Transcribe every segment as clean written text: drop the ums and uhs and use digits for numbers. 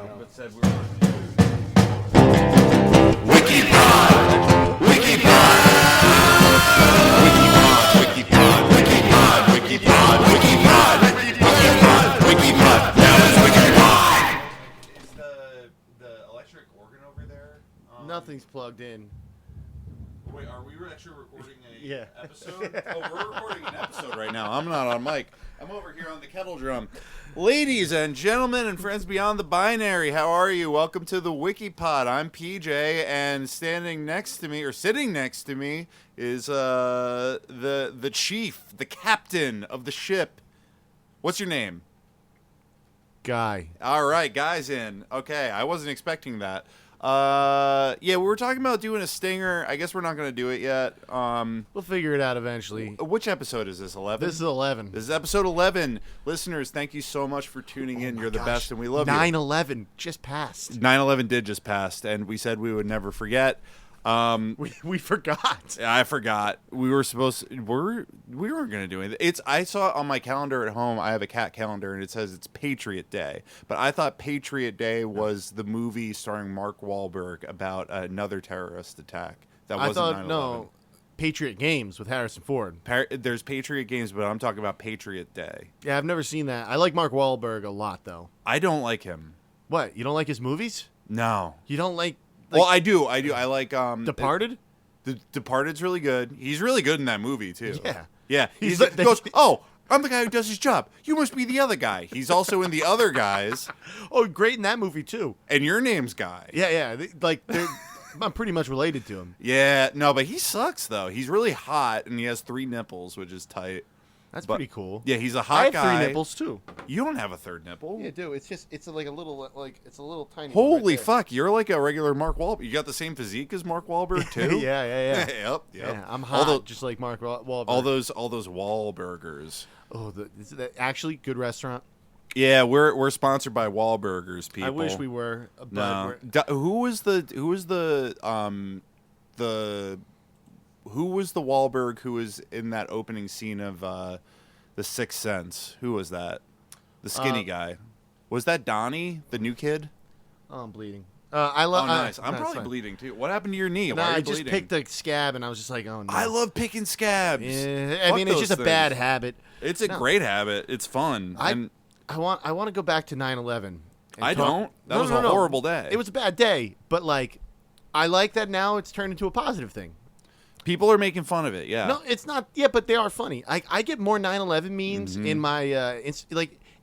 know. But said we were. WikiPod! WikiPod! WikiPod! WikiPod! WikiPod! WikiPod! WikiPod! WikiPod! Now it's WikiPod! Is the electric organ over there? Nothing's plugged in. Wait, are we actually recording a Yeah. episode? Oh, we're recording an episode right now. I'm not on mic. I'm over here on the kettle drum. Ladies and gentlemen and friends beyond the binary, how are you? Welcome to the WikiPod. I'm PJ, and sitting next to me is the chief, the captain of the ship. What's your name? Guy. All right, guys in. Okay, I wasn't expecting that. Yeah, we were talking about doing a stinger. I guess we're not going to do it yet. We'll figure it out eventually. Which episode is this? 11? This is 11. This is episode 11. Listeners, thank you so much for tuning in. You're the best, and we love you. 9/11 just passed. 9/11 did just pass, and we said we would never forget. We forgot. I forgot. We were supposed to, we weren't going to do anything. I saw on my calendar at home, I have a cat calendar, and it says it's Patriot Day. But I thought Patriot Day was the movie starring Mark Wahlberg about another terrorist attack. That wasn't 9/11. No, Patriot Games with Harrison Ford. There's Patriot Games, but I'm talking about Patriot Day. Yeah, I've never seen that. I like Mark Wahlberg a lot, though. I don't like him. What? You don't like his movies? No. You don't like Well, I do. I like Departed? The Departed's really good. He's really good in that movie too. Yeah. Yeah. He's He like- goes, "Oh, I'm the guy who does his job. You must be the other guy." He's also in The Other Guys, Oh, great in that movie, too. and your name's Guy. Yeah. I'm pretty much related to him. Yeah. No, but he sucks though. He's really hot, and he has 3 nipples, which is tight. That's But- pretty cool. Yeah, he's a I hot have guy. 3 nipples, too. You don't have a third nipple. Yeah, dude. It's like a little, it's a little tiny one Holy right there. fuck! You're like a regular Mark Wahlberg. You got the same physique as Mark Wahlberg too. Yeah. Yep. Yeah, I'm All hot, just like Mark Wahlberg. All those Wahlburgers. Oh, is that actually good restaurant? Yeah, we're sponsored by Wahlburgers, people. I wish we were. But No. we're- Who was the Wahlberg who was in that opening scene of The Sixth Sense? Who was that? The skinny guy. Was that Donnie, the new kid? Oh, I'm bleeding. I love. Oh, nice. I'm probably bleeding too. What happened to your knee? No, Why are you I just bleeding? picked a scab and I was just like, oh no. I love picking scabs. Yeah, I Fuck mean, it's those just a bad things. habit. It's a great habit. It's fun. And I want to go back to 9/11. I don't. That was a horrible day. It was a bad day, but like, I like that now. It's turned into a positive thing. People are making fun of it. Yeah. No, it's not. Yeah, but they are funny. I get more 9/11 memes Mm-hmm. in my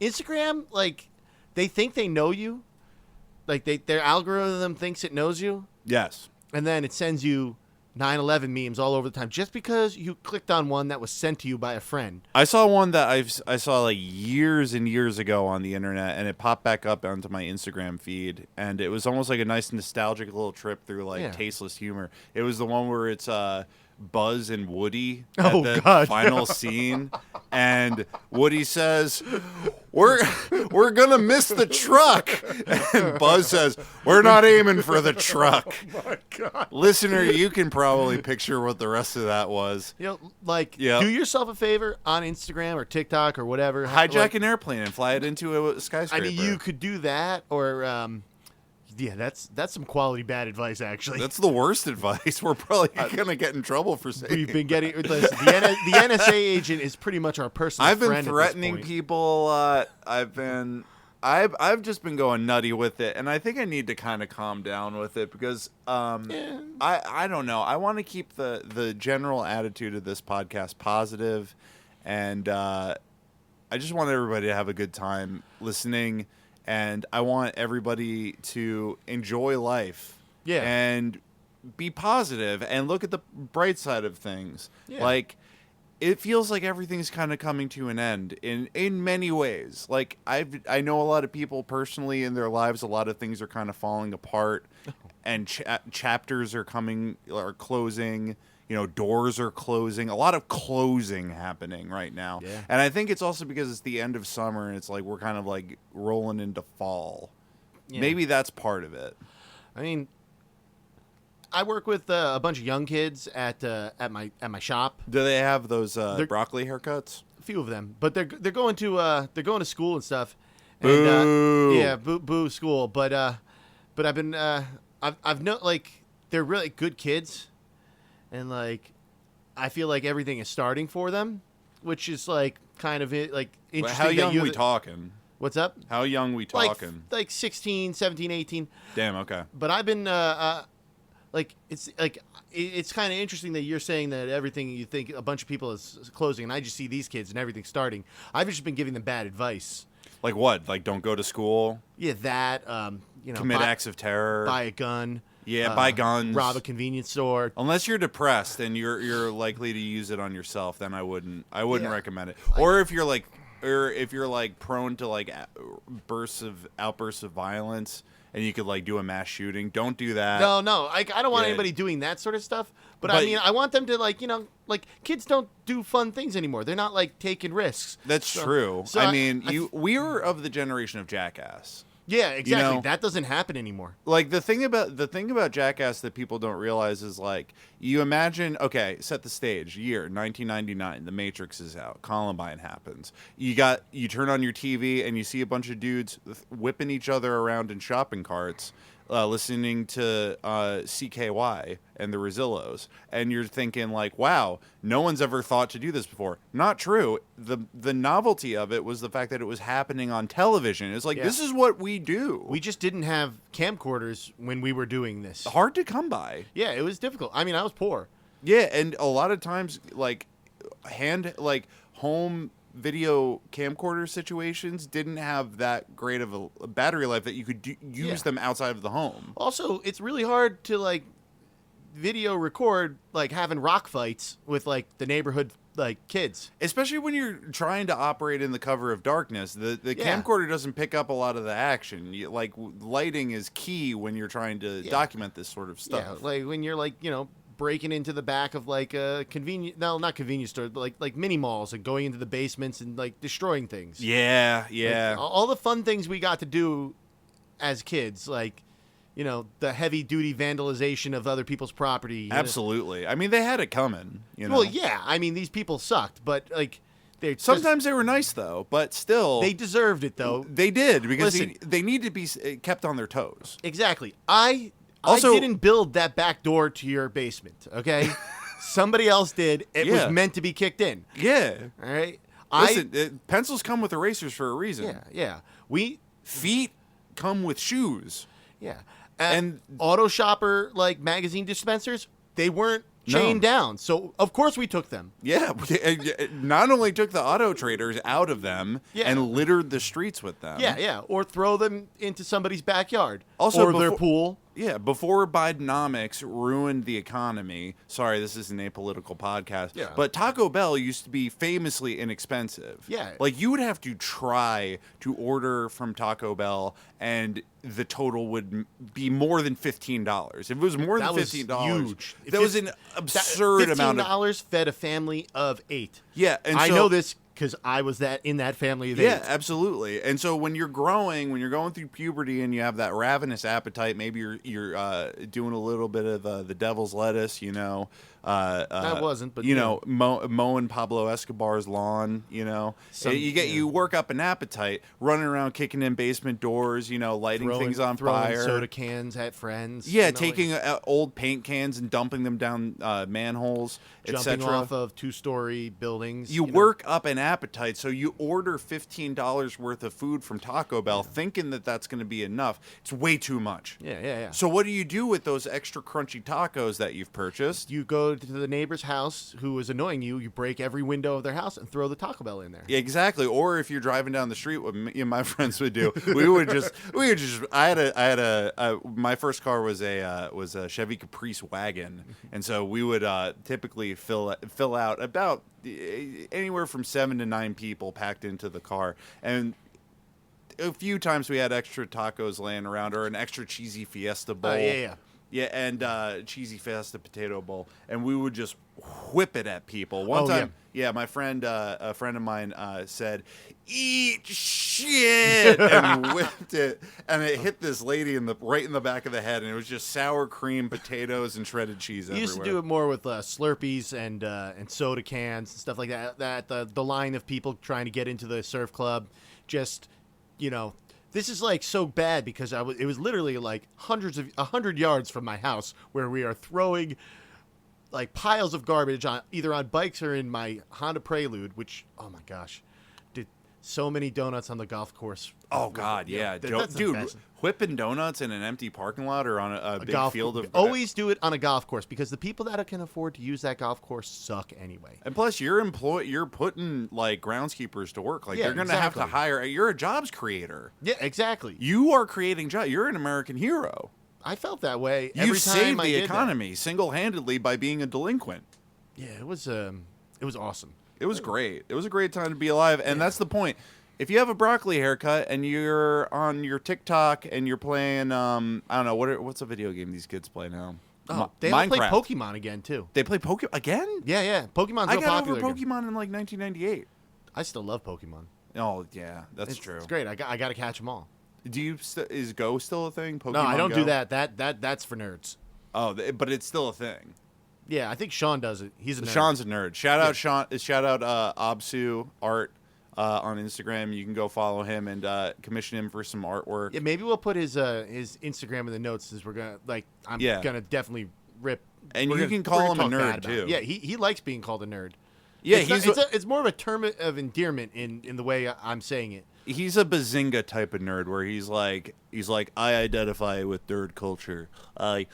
Instagram. Like, they think they know you. Like their algorithm thinks it knows you, Yes. and then it sends you 9/11 memes all over the time just because you clicked on one that was sent to you by a friend. I saw one that I saw like years and years ago on the internet, and it popped back up onto my Instagram feed, and it was almost like a nice nostalgic little trip through like Yeah. tasteless humor. It was the one where it's Buzz and Woody Oh, at the God. final scene, and Woody says, "We're gonna miss the truck," and Buzz says, "We're not aiming for the truck." Oh my God. Listener, you can probably picture what the rest of that was. You know, like, Yeah. do yourself a favor on Instagram or TikTok or whatever. Hijack like, an airplane and fly it into a I skyscraper. mean, you could do that, or yeah, that's some quality bad advice, actually. That's the worst advice. We're probably gonna get in trouble for saying. We've been getting listen, the NSA agent is pretty much our personal I've been friend at this threatening point. people. I've just been going nutty with it, and I think I need to kind of calm down with it because I don't know. I want to keep the general attitude of this podcast positive, and I just want everybody to have a good time listening, and I want everybody to enjoy life. Yeah. And be positive and look at the bright side of things. Yeah. Like, it feels like everything's kind of coming to an end in many ways. Like, I know a lot of people personally in their lives, a lot of things are kind of falling apart, and chapters are closing. You know, doors are closing. A lot of closing happening right now. Yeah. And I think it's also because it's the end of summer and it's like we're kind of like rolling into fall. Yeah. Maybe that's part of it. I mean, I work with a bunch of young kids at my shop. Do they have those broccoli haircuts? A few of them, but they're going to school and stuff. And, Boo. yeah, boo school. But I've been I've known like they're really good kids, and like I feel like everything is starting for them, which is like kind of like interesting. How that young you- we talking? What's up? How young we talking? Like 16, 17, 18. Damn. Okay. But I've been it's kind of interesting that you're saying that everything you think a bunch of people is closing, and I just see these kids and everything starting. I've just been giving them bad advice. Like what? Like don't go to school. Yeah, that Commit acts of terror. buy a gun. Yeah, buy guns. Rob a convenience store. Unless you're depressed and you're likely to use it on yourself, then I wouldn't recommend it. Or if you're like prone to like outbursts of violence and you could like do a mass shooting, don't do that. No, I don't want Yeah. anybody doing that sort of stuff. But I But- mean, I want them to like kids don't do fun things anymore. They're not like taking risks. That's true. so I mean, we were of the generation of Jackass. Yeah, exactly. know- That doesn't happen anymore. Like the thing about Jackass that people don't realize is like you imagine, okay, set the stage, year 1999, The Matrix is out, Columbine happens. You turn on your TV and you see a bunch of dudes whipping each other around in shopping carts, listening to CKY and the Rosillos, and you're thinking like, wow, no one's ever thought to do this before. Not true. The novelty of it was the fact that it was happening on television. It's like, Yeah. this is what we do. We just didn't have camcorders when we were doing this. Hard to come by. Yeah, it was difficult. I mean, I was poor. Yeah, and a lot of times like home video camcorder situations didn't have that great of a battery life that you could use Yeah. them outside of the home. Also, it's really hard to like video record like having rock fights with like the neighborhood like kids. Especially when you're trying to operate in the cover of darkness. The Yeah. camcorder doesn't pick up a lot of the action. Lighting is key when you're trying to document this sort of stuff. Yeah, like when you're like, breaking into the back of like a not convenience store, but like mini malls and going into the basements and like destroying things. Yeah. Like, all the fun things we got to do as kids, like, the heavy duty vandalization of other people's property. Absolutely. I mean, they had it coming, Well, yeah. I mean, these people sucked, but like Sometimes they were nice though, but still they deserved it though. They did because Listen. they need to be kept on their toes. Exactly. I Also- didn't build that back door to your basement, okay? Somebody else did. It Yeah. was meant to be kicked in. Yeah. All right. Listen, pencils come with erasers for a reason. Yeah. Feet come with shoes. Yeah. And- Auto Shopper like magazine dispensers, they weren't chained down. So of course we took them. Yeah. Not only took the auto traders out of them Yeah. and littered the streets with them. Yeah. Or throw them into somebody's backyard. Also, or their before- pool. Yeah, before Bidenomics ruined the economy. Sorry, this isn't a political podcast. Yeah. But Taco Bell used to be famously inexpensive. Yeah. Like you would have to try to order from Taco Bell, and the total would be more than $15. If it was more That than was $15, huge. that was an absurd amount of. $15 fed a family of 8. Yeah, and I so- know this because I was in that family of Yeah, 8. absolutely. And so when you're growing, when you're going through puberty, and you have that ravenous appetite, maybe you're doing a little bit of the devil's lettuce, I wasn't, but mowing Pablo Escobar's lawn, you work up an appetite, running around kicking in basement doors, lighting things on throwing fire, soda cans at friends. yeah, taking old paint cans and dumping them down manholes, jumping etc. off of 2-story buildings. You work up an appetite, so you order $15 worth of food from Taco Bell, thinking that that's going to be enough. It's way too much. Yeah. So what do you do with those extra crunchy tacos that you've purchased? You go to the neighbor's house who is annoying you. You break every window of their house and throw the Taco Bell in there. Yeah, exactly. Or if you're driving down the street, what me and my friends would do, we would just. My first car was a Chevy Caprice wagon, and so we would typically fill out about anywhere from 7 to 9 people packed into the car, and a few times we had extra tacos laying around or an extra cheesy Fiesta bowl. Yeah, and cheesy Fiesta potato bowl, and we would just whip it at people. One time, my friend, a friend of mine, said, "Eat shit," and whipped it, and it hit this lady right in the back of the head, and it was just sour cream, potatoes, and shredded cheese You everywhere. used to do it more with Slurpees and soda cans and stuff like that. The line of people trying to get into the surf club just this is like so bad because it was literally like 100 yards from my house where we are throwing like piles of garbage either on bikes or in my Honda Prelude, which, oh my gosh, did so many donuts on the golf course. Oh God, yeah, that's the dude, best. whipping donuts in an empty parking lot or on a big field of. Always do it on a golf course because the people that can afford to use that golf course suck anyway. And plus, you're putting like groundskeepers to work. Like Yeah, they're gonna have to exactly. hire. You're a jobs creator. Yeah, exactly. You are creating jobs. You're an American hero. I felt that way You every saved time I the did economy single-handedly by being a delinquent. that. Yeah, it was awesome. It was great. It was a great time to be alive, and that's the point. If you have a broccoli haircut and you're on your TikTok and you're playing, I don't know what's a video game these kids play now. Oh, they play Minecraft. Pokemon again too. They play Pokemon again. Yeah. Pokemon's I real got popular over again. Pokemon in like 1998. I still love Pokemon. Oh yeah, that's true. It's great. I got to catch them all. Do you is Go still a thing? Pokemon No, I don't Go? do that. That's for nerds. Oh, but it's still a thing. Yeah, I think Sean does it. He's a nerd. Sean's a nerd. Shout out Sean. Shout out Absu Art on Instagram. You can go follow him and commission him for some artwork. Yeah, maybe we'll put his Instagram in the notes since we're gonna gonna definitely rip. And we're you gonna- can call we're him gonna a talk nerd, bad about him. too. Yeah, he likes being called a nerd. Yeah, it's more of a term of endearment in the way I'm saying it. he's a Bazinga type of nerd where he's like I identify with nerd culture. I've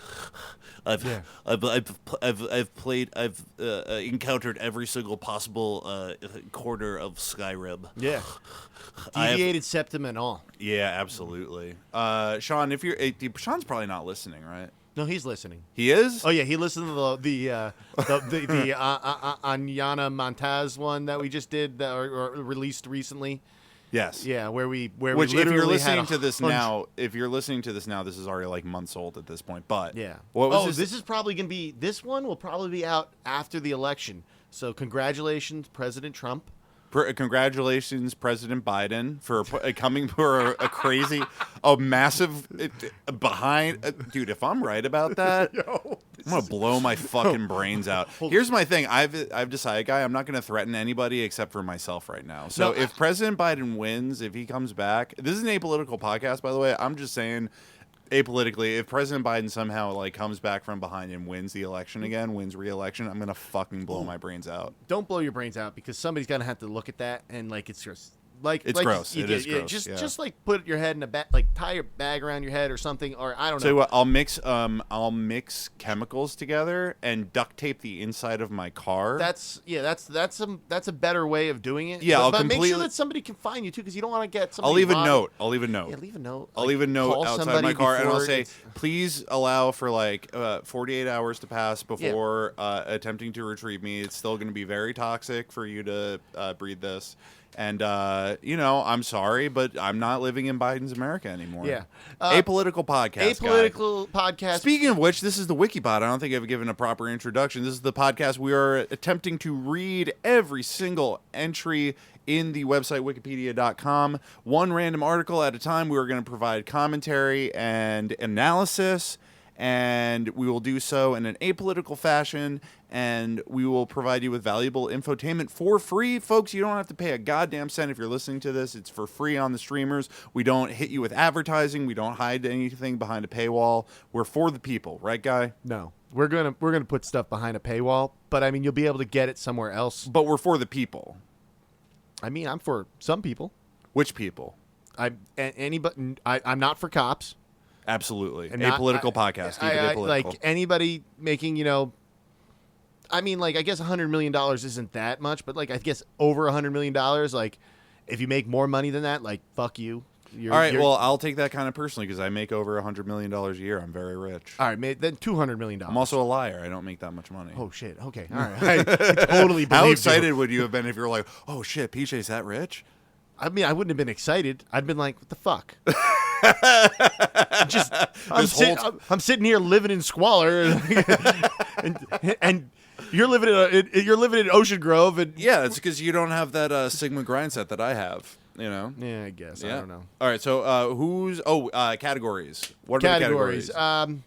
encountered every single possible corner of Skyrim. Yeah, deviated septum and all. Yeah, absolutely. Sean, if you're Sean's probably not listening, right? No, he's listening. He is. Oh yeah, he listened to the Anyana Montaz one that we just did or released recently. Yes. Yeah, where we Which, if literally you're had listening to this 100 now, this is already like months old at this point. But Yeah. what was this is probably going to be. This one will probably be out after the election. So congratulations, President Trump. Congratulations, President Biden, for coming for a crazy, massive behind. Dude, if I'm right about that, I'm gonna blow my fucking brains out. Here's my thing. I've decided, guy, I'm not gonna threaten anybody except for myself right now. So No, if President Biden wins, if he comes back, this is an apolitical podcast, by the way. I'm just saying. Apolitically, if President Biden somehow like comes back from behind and wins the election again, wins re-election, I'm gonna fucking blow my brains out. Don't blow your brains out because somebody's gonna have to look at that and like it's just It's gross. It is gross, yeah. Just like put your head in a bag, like tie your bag around your head or something, or I don't Tell you know. what, I'll mix chemicals together and duct tape the inside of my car. That's a better way of doing it. Yeah, but, I'll but make sure completely- that somebody can find you too, because you don't want to get somebody. I'll leave a robbed. note. I'll leave a note. Yeah, leave a note. I'll Like, leave a note call outside somebody my car, and I'll before say, it's- please allow for like 48 hours to pass before attempting to retrieve me. It's still going to be very toxic for you to breathe this. And, I'm sorry, but I'm not living in Biden's America anymore. Yeah. Apolitical podcast. guy. Apolitical podcast. Speaking of which, this is the Wikipod. I don't think I've given a proper introduction. This is the podcast we are attempting to read every single entry in the website wikipedia.com. One random article at a time. We are going to provide commentary and analysis, and we will do so in an apolitical fashion, and we will provide you with valuable infotainment for free. Folks, you don't have to pay a goddamn cent if you're listening to this. It's for free on the streamers. We don't hit you with advertising. We don't hide anything behind a paywall. We're for the people, right, Guy? No, we're gonna put stuff behind a paywall, but I mean you'll be able to get it somewhere else. But we're for the people. I mean I'm for some people. Which people? I'm not for cops. Absolutely. And not- Apolitical podcast. Keep it apolitical. Like anybody making, I mean, like I guess $100 million isn't that much, but like I guess over $100 million, like if you make more money than that, like fuck you. All right, well, I'll take that kind of personally because I make over $100 million a year. I'm very rich. all right, then $200 million. I'm also a liar. I don't make that much money. Oh shit. Okay. All right. I totally believe How you. excited would you have been if you were like, oh shit, PJ's that rich? I mean, I wouldn't have been excited. I'd been like, what the fuck? I'm sitting here living in squalor, and you're living in Ocean Grove, and Yeah, it's because you don't have that Sigma grind set that I have. yeah, I guess I don't know. All right, so categories. What are Categories. the categories?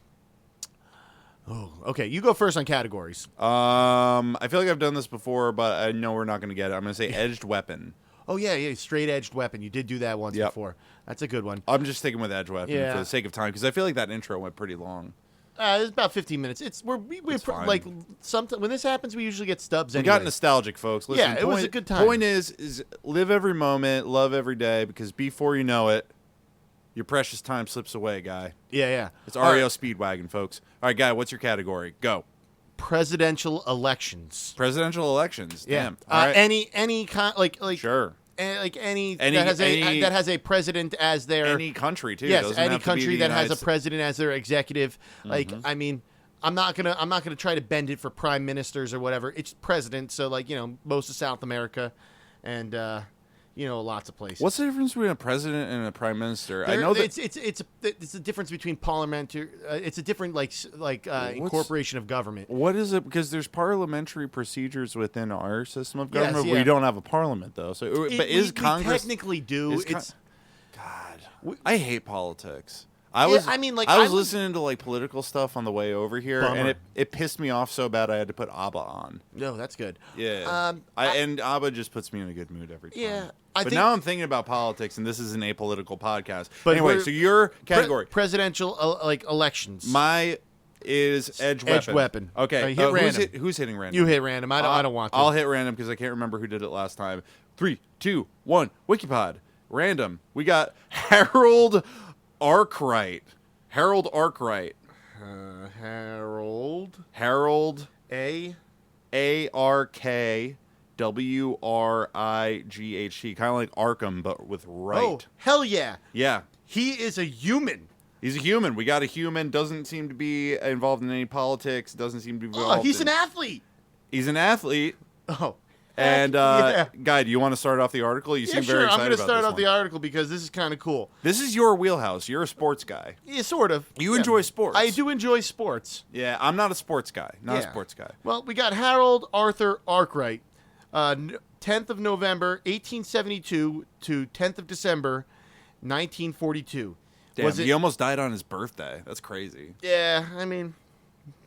Okay, you go first on categories. I feel like I've done this before, but I know we're not going to get it. I'm going to say edged weapon. Oh yeah, straight edged weapon. You did do that once Yep. before. That's a good one. I'm just sticking with edge weapon Yeah. for the sake of time because I feel like that intro went pretty long. It's about 15 minutes. We're fine. like sometimes when this happens, we usually get stubs. We Anyway. got nostalgic, folks. Listen, Yeah, it was a good time. Point is live every moment, love every day, because before you know it, your precious time slips away, guy. Yeah. It's All REO right, Speedwagon, folks. All right, guy, what's your category? Go. presidential elections. Presidential elections. Yeah. Damn. All right. Any kind like Sure. like any Any- that has a president as their Any country too. yes, Doesn't any have to be country the that has United a president as their executive. Like Mm-hmm. I mean, I'm not gonna try to bend it for prime ministers or whatever. It's president, so like most of South America, and lots of places. What's the difference between a president and a prime minister? I There- know that it's a difference between parliamentary. It's a different incorporation of government. What is it? Because there's parliamentary procedures within our system of government. yeah. We don't have a parliament though. So, but is we Congress? technically do? is Con- It's God, I hate politics. I Yeah, was. I mean, like, I was I would- listening to like political stuff on the way over here, Bummer. and it pissed me off so bad I had to put ABBA on. no, that's good. Yeah, and ABBA just puts me in a good mood every time. Yeah, but I think- now I'm thinking about politics, and this is an apolitical podcast. But Anyway, we're- so your category, presidential elections. my is edge weapon. Edge weapon. Okay, Hit random. who's hitting random? You hit random. I don't want to. I'll hit random because I can't remember who did it last time. 3, 2, 1. Wikipod. Random. We got Harold Arkwright. Harold Arkwright. Harold Harold A. Arkwright. Kind of like Arkham, but with right. Oh, hell yeah. Yeah. He is a human. He's a human. We got a human. Doesn't seem to be involved in any politics. Doesn't seem to be Oh, involved. he's in- an athlete. He's an athlete. Oh. And yeah. Guy, do you want to start off the article? You Yeah, seem sure. very I'm excited going to about start this off the one. article because this is kind of cool. This is your wheelhouse. You're a sports guy. Yeah, sort of. You Yeah. enjoy sports. I do enjoy sports. Yeah, I'm not a sports guy. Not a Yeah. sports guy. Well, we got Harold Arthur Arkwright, 10th of November, 1872 to 10th of December, 1942. Damn, he almost died on his birthday. That's crazy. Yeah, I mean,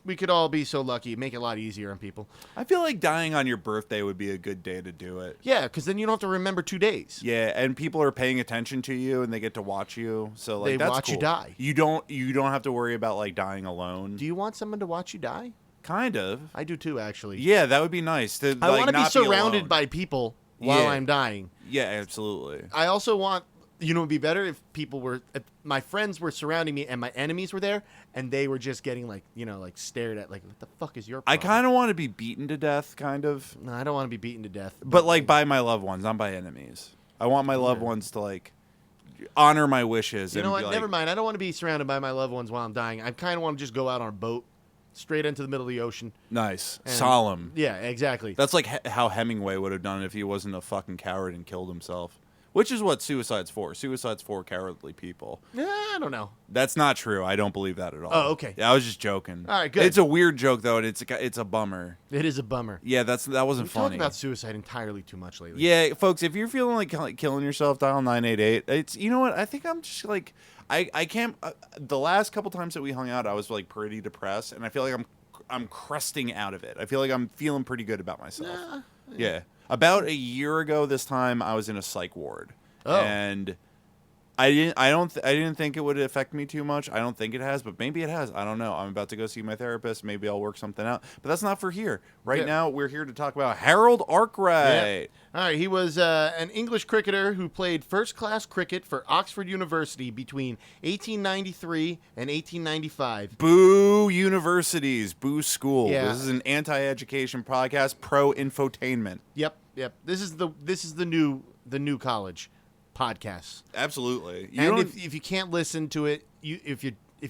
we could all be so lucky. Make it a lot easier on people. I feel like dying on your birthday would be a good day to do it. Yeah, because then you don't have to remember 2 days. Yeah, and people are paying attention to you, and they get to watch you. So like They that's watch you cool. die. You don't have to worry about like dying alone. Do you want someone to watch you die? Kind of. I do too, actually. Yeah, that would be nice. To, I like, want to be not surrounded alone. by people while Yeah. I'm dying. Yeah, absolutely. I also want, it'd be better if if my friends were surrounding me and my enemies were there and they were just getting like stared at like, what the fuck is your I problem? kind of want to be beaten to death, kind of. No, I don't want to be beaten to death. But like by my loved ones, not by enemies. I want my loved ones to like honor my wishes. You and know be what? like, Never mind. I don't want to be surrounded by my loved ones while I'm dying. I kind of want to just go out on a boat straight into the middle of the ocean. Nice, And- solemn. Yeah, exactly. That's like how Hemingway would have done if he wasn't a fucking coward and killed himself. Which is what suicide's for. Suicide's for cowardly people. Yeah, I don't know. That's not true. I don't believe that at all. Oh, okay. Yeah, I was just joking. All right, good. It's a weird joke though, and it's a bummer. It is a bummer. Yeah, that wasn't We've talked funny. about suicide entirely too much lately. Yeah, folks, if you're feeling like killing yourself, dial 988. It's you know what? I think I'm just like I can't. The last couple times that we hung out, I was like pretty depressed, and I feel like I'm cresting out of it. I feel like I'm feeling pretty good about myself. Yeah. About a year ago, this time I was in a psych ward, and I didn't think it would affect me too much. I don't think it has, but maybe it has. I don't know. I'm about to go see my therapist. Maybe I'll work something out. But that's not for here. Right Yeah. now, we're here to talk about Harold Arkwright. All right, he was an English cricketer who played first-class cricket for Oxford University between 1893 and 1895. Boo universities, boo school. Yeah. This is an anti-education podcast, pro infotainment. Yep. This is the new college podcast. Absolutely. You And don't- if you can't listen to it, if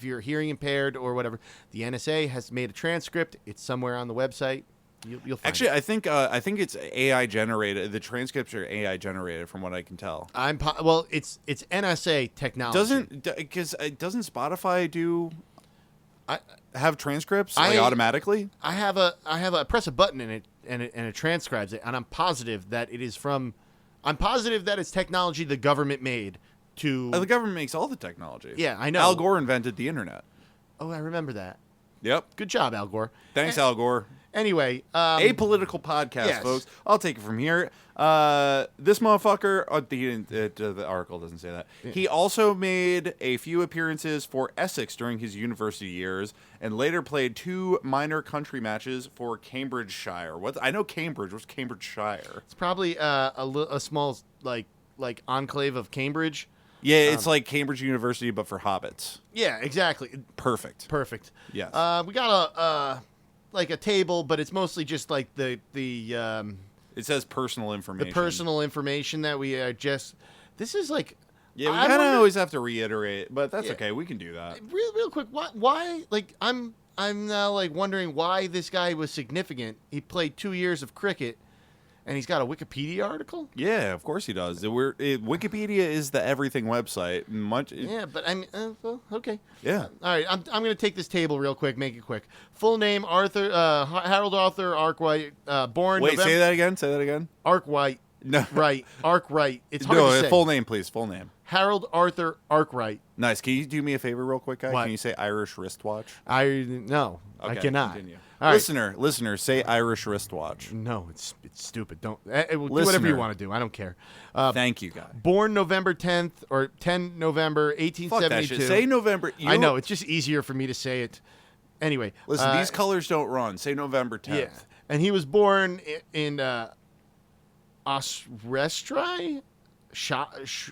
you're hearing impaired or whatever, the NSA has made a transcript. It's somewhere on the website. You'll find actually, it. I think it's AI generated. The transcripts are AI generated, from what I can tell. It's NSA technology. Doesn't Spotify have transcripts I automatically? I press a button in it and it transcribes it, and I'm positive that it's technology the government made to. The government makes all the technology. Yeah, I know. Al Gore invented the internet. Oh, I remember that. Yep. Good job, Al Gore. Thanks, Al Gore. Anyway, Apolitical podcast, yes. folks. I'll take it from here. This motherfucker, the article doesn't say that. He also made a few appearances for Essex during his university years, and later played 2 minor country matches for Cambridgeshire. I know Cambridge. What's Cambridgeshire? it's probably a small like enclave of Cambridge. Yeah, it's like Cambridge University, but for hobbits. Yeah, exactly. Perfect. Yes. Yes. We got a table, but it's mostly just like the It says personal information. personal information that we just. This is like. Yeah, we I kind of wonder- always have to reiterate, but that's Yeah. okay. We can do that. real quick. Why? Like I'm now like wondering why this guy was significant. He played 2 years of cricket, and he's got a Wikipedia article. Yeah, of course he does. Wikipedia is the everything website. Yeah, but I mean, well, okay. Yeah. All right, I'm going to take this table real quick, make it quick. Full name: Harold Arthur Arkwright, born. Wait, November, say that again. Say that again. Arkwright. No. Right, Arkwright. It's hard No, to say. full name, please. Full name. Harold Arthur Arkwright. Nice. Can you do me a favor, real quick, guy? What? Can you say Irish wristwatch? No, I Okay, cannot. continue. All right. Listener, say Irish wristwatch. No, it's stupid. Don't do whatever Listener. you want to do. I don't care. Thank you, guy. Born November 10th or 10 November Fuck that 1872. shit. Say November. I know it's just easier for me to say it. Anyway, Listen, these colors don't run. Say November 10th. yeah, and he was born in Oswestry, Shropshire.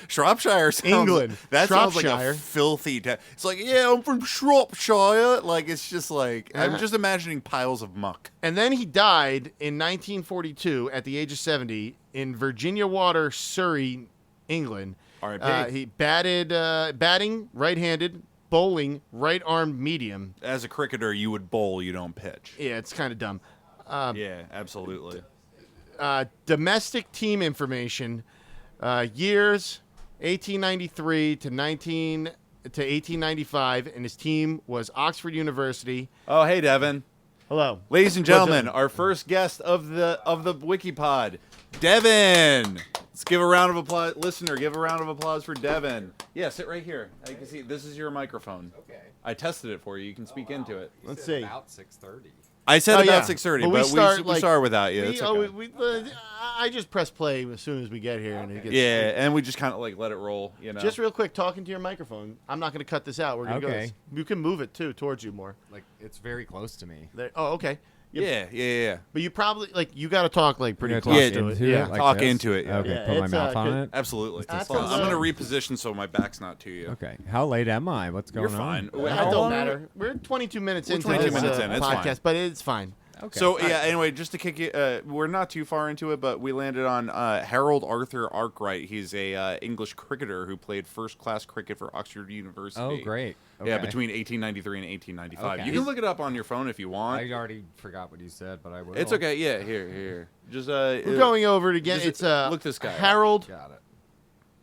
Shropshire sounds, England. That sounds like Shropshire. a filthy town. It's like, yeah, I'm from Shropshire. Like, it's just like, I'm just imagining piles of muck. And then he died in 1942 at the age of 70 in Virginia Water, Surrey, England. R.I.P. He batting right-handed, bowling right-armed medium. As a cricketer, you would bowl, you don't pitch. Yeah, it's kind of dumb. Yeah, absolutely. Domestic team information, years 1893 to 1895, and his team was Oxford University. Oh, hey, Devin. Hello, Ladies and gentlemen, our first guest of the Wikipod, Devin. Let's give a round of applause. Listener, give a round of applause for Devin. Yeah, sit right here. I can see this is your microphone. Okay. I tested it for you. You can speak into it. You Let's said see. About 6:30. I said Oh, about yeah. 6:30, But but we start without you. We, It's okay. I just press play as soon as we get here, and it gets. Yeah, and we just kind of like let it roll, you know. Just real quick, talking to your microphone. I'm not going to cut this out. We're going to Okay. go. You can move it too towards you more. Like it's very close to me. There. Oh, okay. yeah. But you probably you got to talk like pretty You're close gonna to talk it. into Yeah. it, like Talk this? into it, yeah. Okay, Yeah, put my it's, mouth on good. it. Absolutely. That's Hold on, a I'm little- going to reposition so my back's not to you. Okay. How late am I? What's going You're fine. on? Wait, That how don't long- matter. We're 22 minutes We're into 22 this minutes in. It's podcast, fine. but it's fine. Okay. So yeah. Anyway, just to kick it, we're not too far into it, but we landed on Harold Arthur Arkwright. He's a English cricketer who played first-class cricket for Oxford University. Oh, great. Okay. Yeah, between 1893 and 1895. Okay. You can look it up on your phone if you want. I already forgot what you said, but I will. It's okay. Yeah, here. Just We're going over it again. just, It's look this guy up. Harold Got it.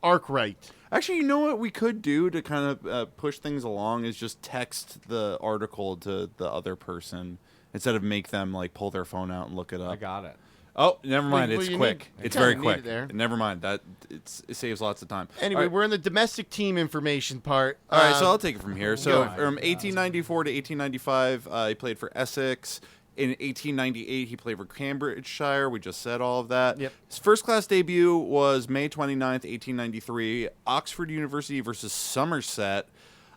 Arkwright. Actually, you know what we could do to kind of push things along is just text the article to the other person instead of make them like pull their phone out and look it up. I got it. Oh, never mind. Well, It's you quick. need- It's you very kinda need quick. it there. Never mind. It saves lots of time. Anyway, All right. we're in the domestic team information part. All right, so I'll take it from here. So go. from 1894 to 1895, he played for Essex. In 1898, he played for Cambridgeshire. We just said all of that. Yep. His first class debut was May 29th, 1893, Oxford University versus Somerset.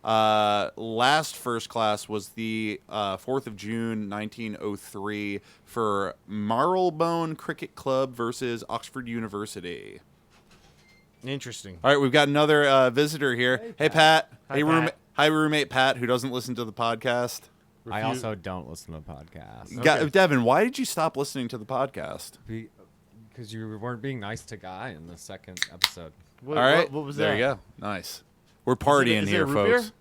Last first class was the 4th of June, 1903, for Marylebone Cricket Club versus Oxford University. Interesting. All right, we've got another visitor here. Hey, Pat. Hi, Hey, Pat. Hi, roommate Pat, who doesn't listen to the podcast. I also don't listen to the podcast. Okay. Devin, why did you stop listening to the podcast? Because you weren't being nice to Guy in the second episode. What, All right, what was there that? you go. Nice. We're partying Is it here, a root beer? folks.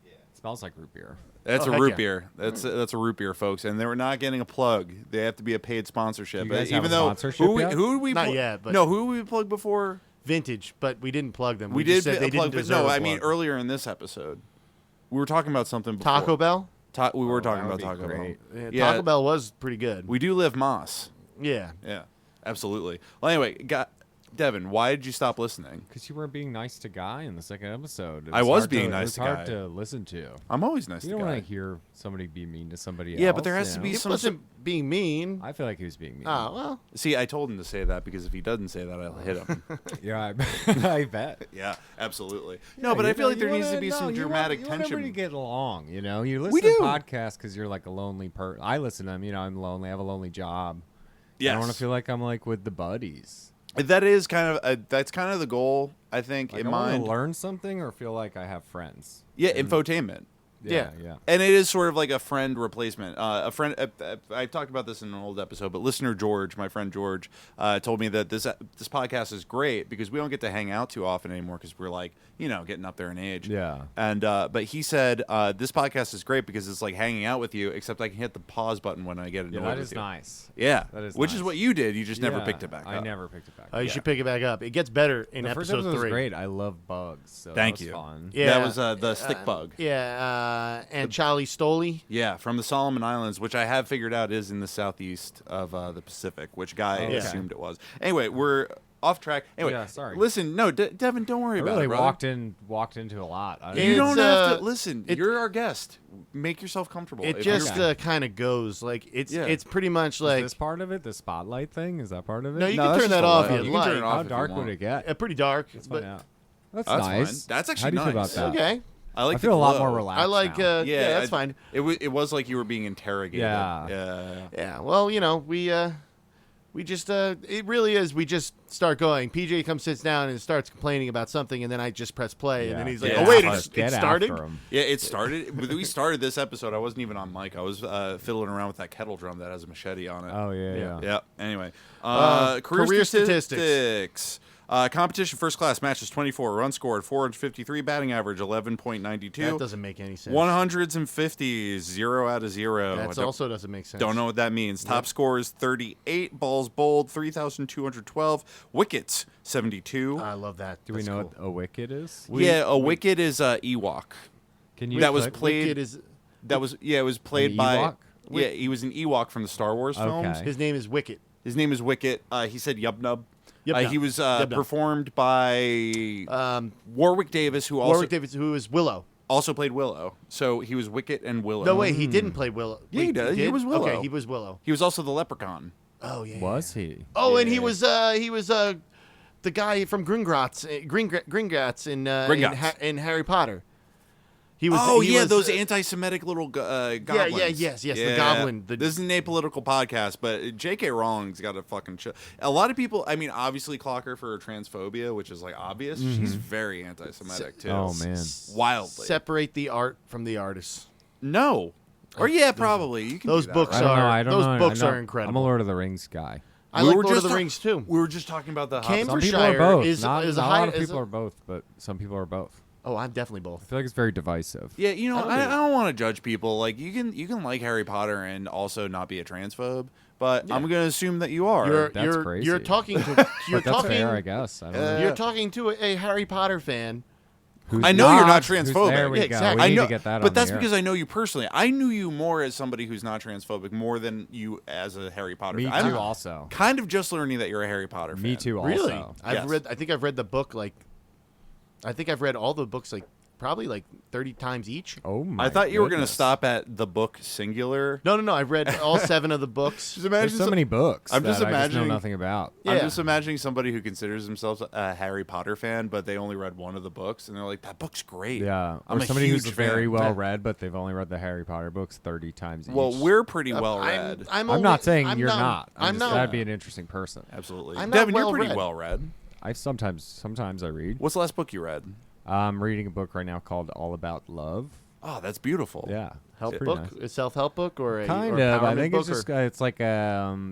It smells like root beer. That's Oh, a heck root yeah. beer. That's a root beer, folks, and they're not getting a plug. They have to be a paid sponsorship. Do you guys have Even a though sponsorship yet? who did we Not pl- yet, but- no, who we plugged before? Vintage, but we didn't plug them. We just did said they plug, didn't but no, deserve a I mean plug. earlier in this episode, we were talking about something. Before. Taco Bell. We were talking that about would be Taco Bell. great. Yeah, Yeah. Taco Bell was pretty good. We do live Moss. Yeah. Yeah, absolutely. Well, anyway, Devin, why did you stop listening? Because you weren't being nice to Guy in the second episode. It I was hard being nice to It was hard Guy. to listen to. I'm always nice You to don't Guy. want to hear somebody be mean to somebody else. Yeah, but there has to you be know? He some- wasn't being mean. I feel like he was being mean. Oh well. See, I told him to say that because if he doesn't say that, I'll hit him. Yeah, I bet. Yeah, absolutely. No, but I feel like there needs to be some dramatic you want tension. everybody to get along, you know? You listen We to do. podcasts because you're like a lonely person. I listen to them, you know, I'm lonely. I have a lonely job. Yes. I don't want to feel like I'm like with the buddies. That is kind of that's kind of the goal, I think, Like, in I want mind. to learn something or feel like I have friends. Yeah, infotainment. Yeah. And it is sort of like a friend replacement. A friend, I talked about this in an old episode, but listener George, my friend George, told me that this podcast is great because we don't get to hang out too often anymore because we're like, you know, getting up there in age. Yeah. And but he said this podcast is great because it's like hanging out with you, except I can hit the pause button when I get annoyed Yeah, that with is you. nice. Yeah, That is which is nice. what you did. You just never Yeah, picked it back I up. never picked it back You up. should pick it back up. It gets better in The first episode episode 3. was great. I love bugs. So Thank that was you. Fun. Yeah, That was the stick bug. Yeah, and Charlie Stoley. Yeah, from the Solomon Islands, which I have figured out is in the southeast of the Pacific, which Guy Okay. assumed it was. Anyway, we're off track. Anyway, Yeah, sorry. Listen, no, Devin, don't worry I about really it, brother. walked into a lot. I You don't It's, have to listen. it- You're our guest. Make yourself comfortable. It If just you're- kind of goes like it's Yeah. it's pretty much Is like this part of it? The spotlight thing? Is that part of it? no, you No, can that's turn just that a off light. if You you can turn like. it off How if you dark want. would it get? Pretty dark, Let's but find out. That's That's nice. fine. That's actually How do you feel about nice. that? okay. I like I feel a the lot glow. more relaxed. I like now. yeah, that's fine. It was like you were being interrogated. Yeah. Yeah. Yeah, well, you know, we just it really is. We just start going. PJ comes, sits down, and starts complaining about something, and then I just press play, and then he's like, Yeah. "Oh wait, Yeah. it Get started." after 'em. Yeah, it started. We started this episode. I wasn't even on mic. I was fiddling around with that kettle drum that has a machete on it. Oh yeah. Yeah. Anyway, career statistics. Competition first class matches 24. Run scored 453. Batting average 11.92. That doesn't make any sense. 100s and 50s. 0 out of 0. That also doesn't make sense. Don't know what that means. Top scores 38. Balls bowled 3,212. Wickets 72. I love that. Do we know what a wicket is? Yeah, a wicket is Ewok. Can you That was click? played- Wicked is That was it was played An by Ewok? Yeah, he was an Ewok from the Star Wars films. Okay. his name is Wicket. His name is Wicket. He said Yubnub. Yubnub. He was Yubnub. performed by Warwick Davis, who also Warwick Davis, who is Willow. also played Willow. So he was Wicket and Willow. No, wait, he didn't play Willow. Yeah, Wait, he does. He did? was Willow. Okay, he was Willow. He was also the Leprechaun. Oh yeah. Was he? Oh, and he Yeah. was the guy from Gringotts in Gringotts. in Harry Potter. He was. Oh he yeah, was, those anti-Semitic little goblins. yes, the goblin, the- This is an apolitical podcast, but J.K. Rowling's got a fucking show. A lot of people. I mean, obviously, clock her for her transphobia, which is like obvious. She's very anti-Semitic too. Oh man. Wildly. separate the art from the artist. No. Or yeah, probably. You can those do that, books right? I don't know. are- I don't those know. books I'm are not- incredible. I'm a Lord of the Rings guy. I We like were Lord of just the Rings too. We were just talking about the Cambridge- Some Worcestershire people are both. is- not is a not high- a lot of is people a- are both, but some people are both. Oh, I'm definitely both. I feel like it's very divisive. Yeah, you know, I don't I think- don't want to judge people. Like you can like Harry Potter and also not be a transphobe, but I'm going to assume that you are. That's You're crazy. talking to you're But that's talking fair, I guess. I don't know. you're talking to a Harry Potter fan. Who's I know you're not who's- transphobic. There we Yeah, go. exactly. We I need know, to get that but on that's the air. because I know you personally. I knew you more as somebody who's not transphobic more than you as a Harry Potter Me fan. too. I'm Also. kind of just learning that you're a Harry Potter fan. Me too. Really? Also. Yes. I think I've read the book like. I think I've read all the books like probably like 30 times each. Oh my. I thought you were going to goodness. stop at the book singular. No. I've read all 7 of the books. Just imagine There's so many books. I'm just that I imagining- know nothing about. I'm Yeah. just imagining somebody who considers themselves a Harry Potter fan, but they only read one of the books, and they're like, "That book's great." Yeah, I'm or a somebody who's huge very fan. well read, but they've only read the Harry Potter books 30 times Well, each. we're pretty well read. I'm I'm not saying you're not. not. I'm just, not. That'd be an interesting person. Absolutely. I'm not Devin, you're pretty well-read. well read. I sometimes I read. What's the last book you read? I'm reading a book right now called All About Love. Oh, that's beautiful. Yeah, help it's pretty book, nice. a self-help book, or a Kind or of. I empowerment think book, it's just it's like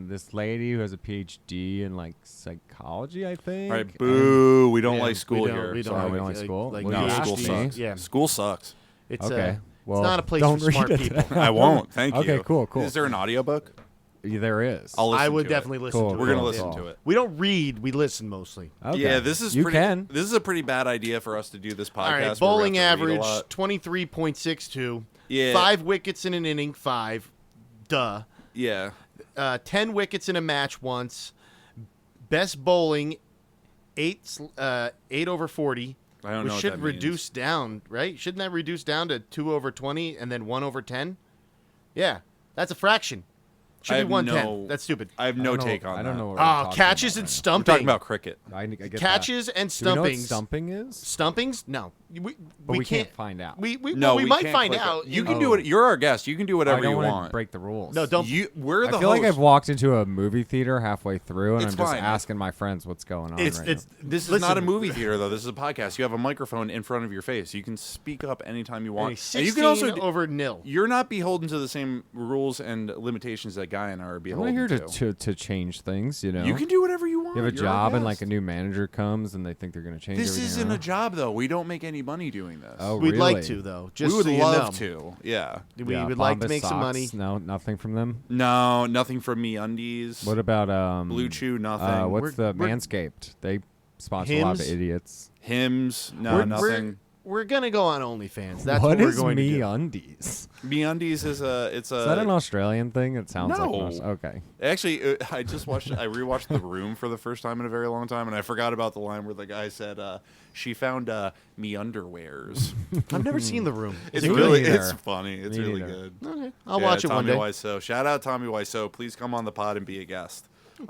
this lady who has a PhD in like psychology. I think. All right, boo. We don't Yeah, like school we don't- here. we don't Sorry, like, we don't like school? Like, Well, No, you school asked sucks. me. Yeah, School sucks. it's Okay. Well, not a place don't for read smart it people. then. I won't. Thank you. Okay, cool. Is there an audiobook? Yeah, there is. I'll listen I would to definitely it. listen Cool, to it. We're gonna cool, listen cool. to it. We don't read, we listen mostly. Okay. Yeah, this is you pretty. can. This is a pretty bad idea for us to do this podcast. All where we right, have bowling to read a average lot. 23.62. Yeah. 5 wickets in an inning, 5. Duh. Yeah. 10 wickets in a match once. Best bowling 8 over 40. I don't which know what should that reduce down, right? Shouldn't that reduce down to 2 over 20 and then 1 over 10? Yeah, that's a fraction. Should I be have 110. no- That's stupid. I have I no don't know- take on I that. don't know what we're Oh, talking catches about and right stumping. We're talking about cricket. now. I get Catches and that. Do we know what stumpings. stumping is? Stumpings? No. But we can't find out. We No, we we might can't find click it. out. You Oh. can do it. You're our guest. You can do I whatever don't you wanna want. break the rules. No, don't. We're the I feel like host. I've walked into a movie theater halfway through, and It's I'm just fine. asking my friends what's going on. It's right it's. This is listen, not a movie theater, though. This is a podcast. You have a microphone in front of your face. You can speak up anytime you want. 16 And you can also. over nil. You're not beholden to the same rules and limitations that Guy and I are I'm beholden not here to change things. You know, You can do whatever you want. You have a You're our job, and guest. like a new manager comes, and they think they're going to change. This everything isn't a around. job, though. We don't make any money doing this. Oh, We'd like really? to though. Just we would so you love know. to. Yeah. We Yeah, would like to Bombas make some money. socks, No, nothing from them. No, nothing from Me Undies. What about Blue Chew? Nothing. what's the we're- Manscaped? They sponsor a lot of Hymns? idiots. Hymns? No, We're- nothing. We're gonna go on OnlyFans. That's what Oh, what we're is going Me to do. Undies? Me Undies is a. It's a. Is that an Australian thing? It sounds No. like okay. Actually, I just watched. I rewatched The Room for the first time in a very long time, and I forgot about the line where the guy said, "She found me underwears." I've never seen The Room. It's Me really, neither. it's funny. It's Me really neither. good. Okay, I'll Yeah, watch it one Tommy day. Wiseau. Shout out Tommy Wiseau. Please come on the pod and be a guest. Okay.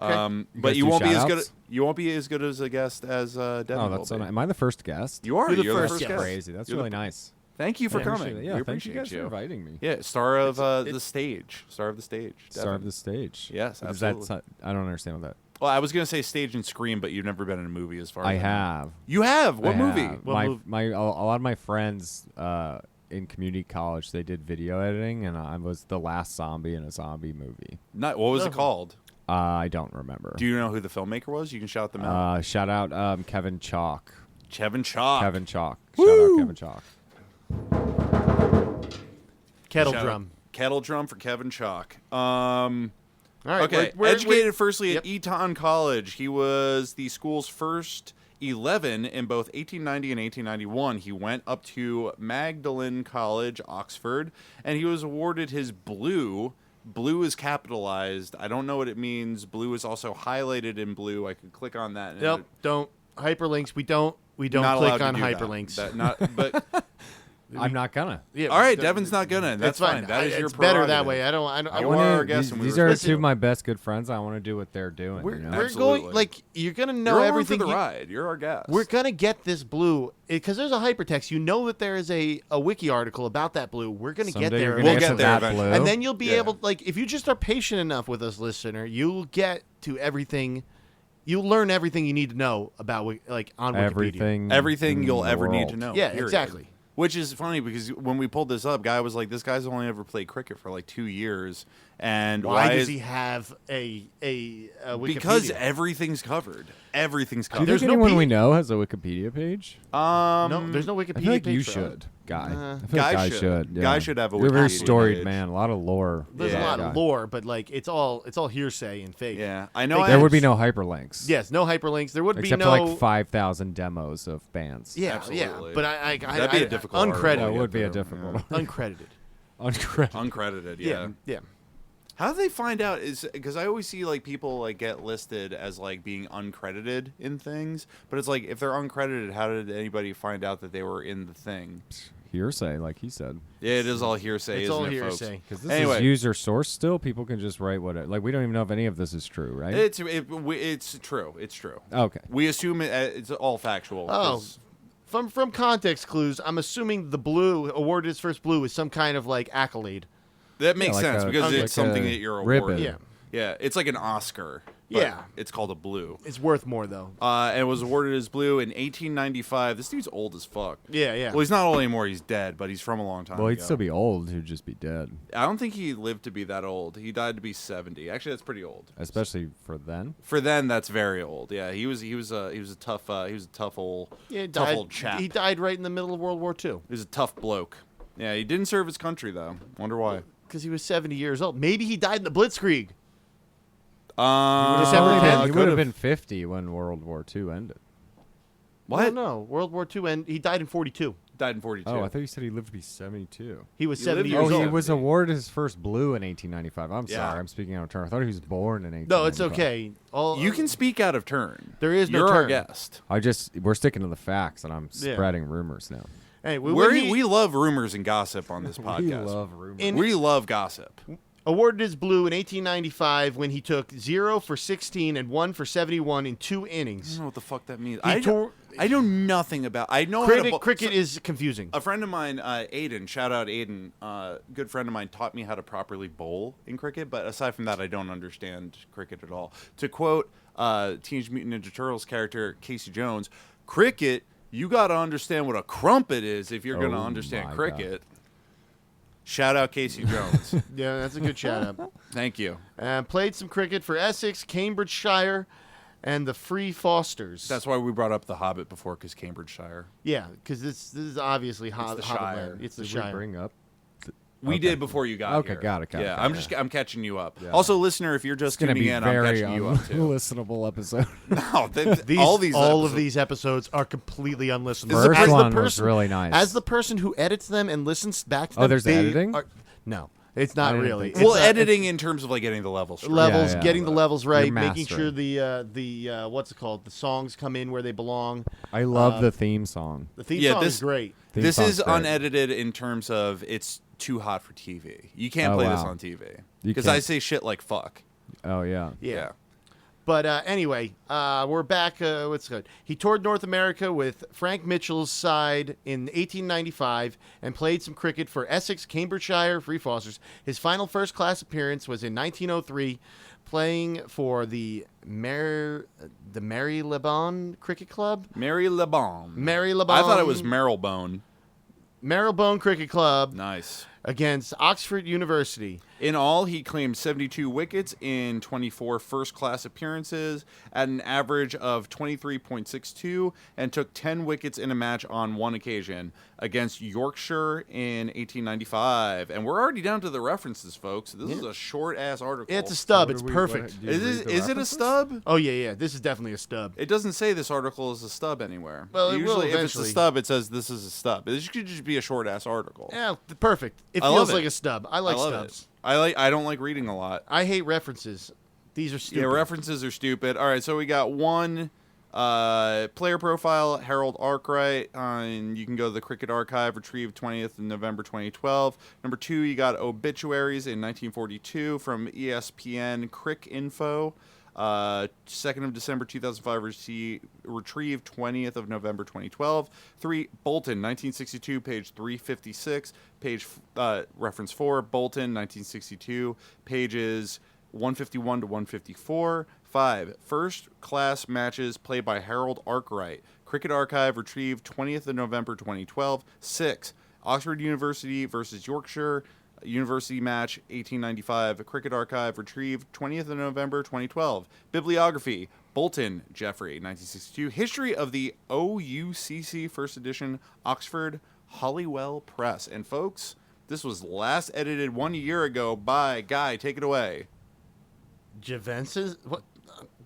But guys you do won't be as good. shout-outs? You won't be as good as a guest as Devin Oh, will that's so be. nice. Am I the first guest? You are. You're the You're first the first guest. guest. Crazy. That's You're the- really nice. Thank you for Yeah, coming. appreciate it. Yeah, we thank you appreciate guys for inviting me. Yeah, star of the it's- stage. Star of the stage. Star Devin. of the stage. Yes, Is absolutely. that? I don't understand what that. Well, I was gonna say stage and scream, but you've never been in a movie, as far as I know. have. You have. What I movie? have. What My a lot of my friends in community college, they did video editing, and I was the last zombie in a zombie movie. Not. What was it Oh. call? I don't remember. Do you know who the filmmaker was? You can shout them out. Shout out Kevin Chalk. Kevin Chalk. Kevin Chalk. Shout out Kevin Chalk. Kettle Shout out- drum. Kettle drum for Kevin Chalk. All right. Okay. we're- Educated firstly at Yep. Eton College. He was the school's first 11 in both 1890 and 1891. He went up to Magdalen College, Oxford, and he was awarded his blue. Blue is capitalized. I don't know what it means. Blue is also highlighted in blue. I could click on that. And Nope. Don't hyperlinks. We don't not allowed click to on do that. hyperlinks. That not, but I'm not gonna. Yeah, all right, don't- Devin's not gonna. and That's It's fine. fine. That is it's your better that prerogative. way. I don't. You wanna- are our guest, and we These are respect two you. of my best good friends. I want to do what they're doing. We're, you know? we're Absolutely. going like you're gonna know You're along everything. for the you- ride. You're our guest. We're gonna get this blue because there's a hypertext. You know that there is a wiki article about that blue. We're gonna Someday get you're there. gonna We'll get get to there that eventually. blue. And then you'll be Yeah. able, like, if you just are patient enough with us, listener, you'll get to everything. You'll learn everything you need to know about, like, on Wikipedia. Everything in you'll the ever need world. to know. Yeah, period. exactly. Which is funny because when we pulled this up, guy was like, "This guy's only ever played cricket for like 2 years, and Why does is he have a Wikipedia? because everything's covered. Everything's Do you covered. There's think no anyone P- we know has a Wikipedia page? no, there's no Wikipedia. I feel like page you for should, Guy. Uh, I feel Guy like Guy should. should. Yeah. Guy should have a You're a very Wikipedia storied page. man. A lot of lore. There's Yeah. a lot Guy. of lore, but like it's all hearsay and fake. Yeah, I know. There There I- would be no hyperlinks. Yes, no hyperlinks. There would Except be for no like 5,000 demos of bands. Yeah, Absolutely. yeah. But I That'd be a difficult article uncredited. to That get would be a through, difficult yeah. one. Uncredited. Uncredited. Uncredited. Yeah, Yeah. yeah. How do they find out? Is because I always see like people like get listed as like being uncredited in things, but it's like if they're uncredited, how did anybody find out that they were in the thing? Hearsay, like he said. Yeah, it is all hearsay. It's isn't all it, hearsay. Folks? Because this Anyway. is user source still. People can just write whatever. Like, we don't even know if any of this is true, right? It's true. It's true. Okay. We assume it's all factual. Oh, 'cause- from context clues, I'm assuming the blue awarded his first blue is some kind of like accolade. that makes like sense a- because like it's something a that you're ribbon. awarded. Yeah. Yeah, it's like an Oscar. But Yeah. it's called a blue. It's worth more though. And was awarded as blue in 1895. This dude's old as fuck. Yeah, yeah. Well, he's not old anymore. He's dead, but he's from a long time Well, he'd ago. still be old. He'd just be dead. I don't think he lived to be that old. He died to be 70. Actually, that's pretty old. Especially for then. For then, that's very old. Yeah, he was a tough old Yeah, he tough died, old chap. He died right in the middle of World War II He was a tough bloke. Yeah, he didn't serve his country though. Wonder why. because he was 70 years old. Maybe he died in the Blitzkrieg. December December 10th. He would have been 50 when World War II ended. What? No, World War II, and he died in 42. Died in 42. Oh, I thought you said he lived to be 72. He was He 70 lived years years Oh, he old. was awarded his first blue in 1895. I'm Yeah. sorry, I'm speaking out of turn. I thought he was born in 1895. No, it's okay. You can speak out of turn. There is no You're our turn. guest. We're sticking to the facts, and I'm Yeah. spreading rumors now. Hey, We love rumors and gossip on this We podcast. love rumors. We love gossip. awarded his blue in 1895 when he took 0 for 16 and 1 for 71 in 2 I innings. don't know what the fuck that means. He I know nothing about. I know how to Cricket is confusing. A friend of mine, Aiden, shout out Aiden, good friend of mine, taught me how to properly bowl in cricket. But aside from that, I don't understand cricket at all. To quote Teenage Mutant Ninja Turtles character Casey Jones, cricket, you got to understand what a crumpet is if you're going to Oh understand my cricket. Shout out Casey Jones. Yeah, that's a good shout out. Thank you. Played some cricket for Essex, Cambridgeshire, and the Free Fosters. That's why we brought up the Hobbit before, because Cambridgeshire. Yeah, because this is obviously the Hobbit Shire. land. It's the Did we Shire. bring up? We Okay. did before you got Okay, here. got it, got it, Yeah, got it. I'm catching you up. Yeah. Also, listener, if you're just It's going to tuning be in, I'm very catching you up too. unlistenable episode. No, All episodes- of these episodes are completely unlistenable. First As the one was person- really nice. As the person who edits them and listens back to them, Oh, there's they editing? are- no, it's I not didn't really. think It's so. Well, not- editing in terms of like getting the levels straight. levels, Yeah, yeah. getting the levels right, You're making sure mastering. the what's it called? The songs come in where they belong. I love the theme song. The theme Yeah, song this- is great. Theme This song's is great. unedited in terms of it's too hot for TV. You can't Oh, play this wow. on TV You because I can't. say shit like fuck. Oh, yeah. Yeah. But anyway, we're back. What's good? He toured North America with Frank Mitchell's side in 1895 and played some cricket for Essex, Cambridgeshire, Free Fosters. His final first-class appearance was in 1903, playing for the Marylebone Cricket Club. Mary LeBon. Marylebone. I thought it was Marylebone. Marylebone Cricket Club Nice. against Oxford University. In all, he claimed 72 wickets in 24 first-class appearances at an average of 23.62 and took 10 wickets in a match on one occasion against Yorkshire in 1895. And we're already down to the references, folks. This is a short-ass article. It's a stub. What It's do we- perfect. what- do you Is read it, the is it a references? stub? Oh, yeah. This is definitely a stub. It doesn't say this article is a stub anywhere. Well, it will Usually, if it's a eventually. stub, it says this is a stub. This could just be a short-ass article. Yeah, perfect. It I love feels it. like a stub. I like I love stubs. it. I don't like reading a lot. I hate references. These are stupid. Yeah, references are stupid. All right, so we got one player profile, Harold Arkwright. And you can go to the Cricket Archive, retrieved 20th of November 2012. Number 2, you got obituaries in 1942 from ESPN Crick Info. 2nd of December 2005, retrieved 20th of November 2012. 3, Bolton, 1962, page 356. Page reference 4, Bolton, 1962, pages 151 to 154. 5, first class matches played by Harold Arkwright. Cricket Archive, retrieved 20th of November 2012. 6, Oxford University versus Yorkshire. University match 1895. Cricket Archive, retrieved 20th of November 2012. Bibliography, Bolton, Jeffrey, 1962. History of the OUCC First Edition, Oxford, Hollywell Press. And folks, this was last edited 1 year ago by Guy. Take it away. Javensis? What?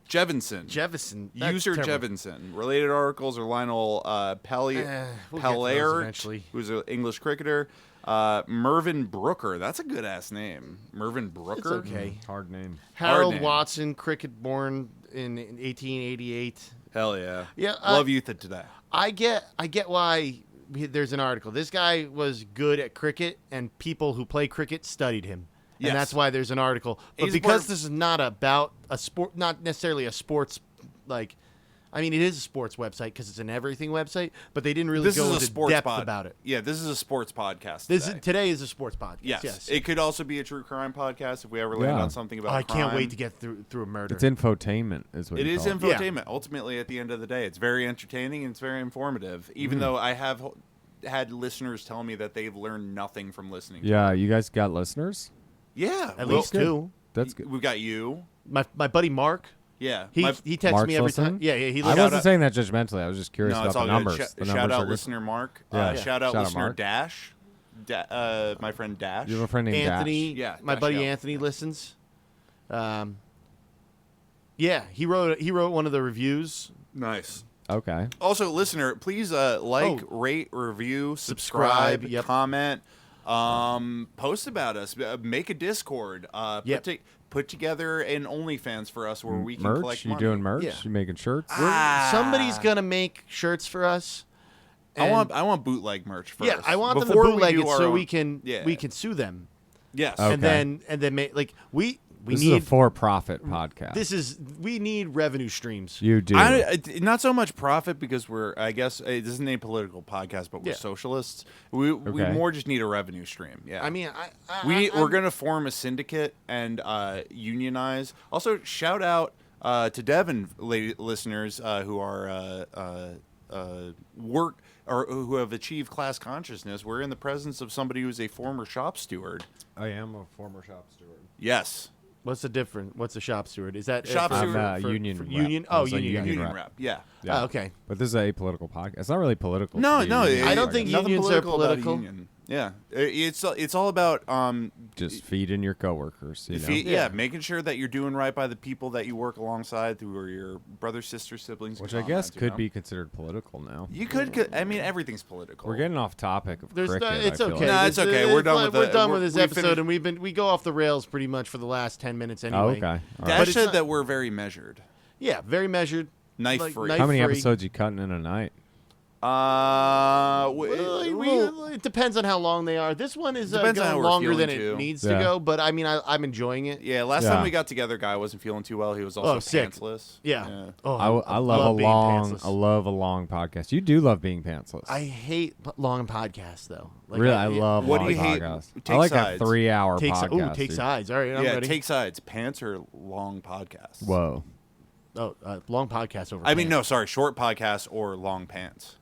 Jevinson. Jefferson. That's User terrible. Jevinson. Related articles are Lionel We'll get to those Palaert, eventually. who's an English cricketer. Mervyn Brooker. That's a good-ass name. Mervyn Brooker. It's okay. Hard name. Harold name. Watson, cricket born in 1888. Hell yeah. Yeah, Love youth of today. I get why there's an article. This guy was good at cricket, and people who play cricket studied him. Yes. And that's why there's an article. But He's because part of- this is not about a sport, not necessarily a sports, like, I mean, it is a sports website because it's an everything website, but they didn't really This go is a into sports depth pod. about it. Yeah, this is a sports podcast Today. today. Is a sports podcast. Yes. It could also be a true crime podcast if we ever land Yeah. on something about I can't crime. wait to get through a murder. It's infotainment, is what It you is call it. infotainment. Ultimately, at the end of the day, it's very entertaining and it's very informative. Even though I have had listeners tell me that they've learned nothing from listening. Yeah, you guys got listeners? Yeah. At well, least good. two. That's good. We've got you. My buddy Mark, Yeah. he My- texts Mark's me every listening? time. Yeah, he I listens. Shout wasn't out- saying that judgmentally. I was just curious no, it's about all the good. numbers. The Shout numbers out are good. listener Mark. Yeah. Shout out Shout out listener Mark. Dash. My friend Dash. You have a friend named Anthony, Yeah, my Dash buddy Gal. Anthony listens. Yeah, he wrote one of the reviews. Nice. Okay. Also, listener, please rate, review, subscribe, Yep. comment, post about us, make a Discord, Yep. put together an OnlyFans for us where we can Merch? collect You money. doing merch? Yeah. You making shirts? Somebody's gonna make shirts for us. I and- want bootleg merch first. Yeah, I want them to Before we bootleg do it our so own- we can Yeah. sue them, Yes. Okay. and then make like we This is a need for-profit podcast. we need revenue streams. You do. Not so much profit because I guess this isn't a political podcast, but we're Yeah. socialists. We Okay. more just need a revenue stream. Yeah. I mean, We're gonna form a syndicate and unionize. Also, shout out to Devon listeners who are work or who have achieved class consciousness. We're in the presence of somebody who's a former shop steward. I am a former shop steward. Yes, What's the difference? What's a shop steward? Is that Shop for- steward I'm for- union for rep. union? I Oh, was a union. union union rep. rep. Yeah. Oh, okay. But this is a apolitical podcast. It's not really political. No, to be no. a union I don't podcast. think nothing unions are about a political. union. Yeah, it's all about Just feeding your coworkers. You know? yeah, making sure that you're doing right by the people that you work alongside, who are your brothers, sisters, siblings, Which and I guess comrades, you could know? be considered political now. You could. I mean, everything's political. We're getting off topic of There's cricket. no, it's I feel okay. No, Like. it's okay. We're done with We're the- done with we're- this we episode, finished- and we go off the rails pretty much for the last 10 minutes anyway. Oh, okay. All right. Dash But it's said not- that we're very measured, Yeah, very measured. knife Like, free. knife- How many free. episodes you cutting in a night? It depends on how long they are. This one is Depends on how going we're longer than feeling, it too. needs Yeah. to go, but I mean, I'm enjoying it. yeah, last Yeah. time we got together, guy wasn't feeling too well. He was also sick. pantsless. Yeah. Oh, I love a being long. pantsless. I love a long podcast. You do love being pantsless. I hate long podcasts though. Like, really, I love What do long you hate? podcasts. Take I like sides. a 3-hour take podcast. take dude. sides. All right, I'm Yeah, ready. take sides. Pants or long podcasts. Whoa. Long podcast over. I mean, no, pants. sorry, short podcasts or long pants.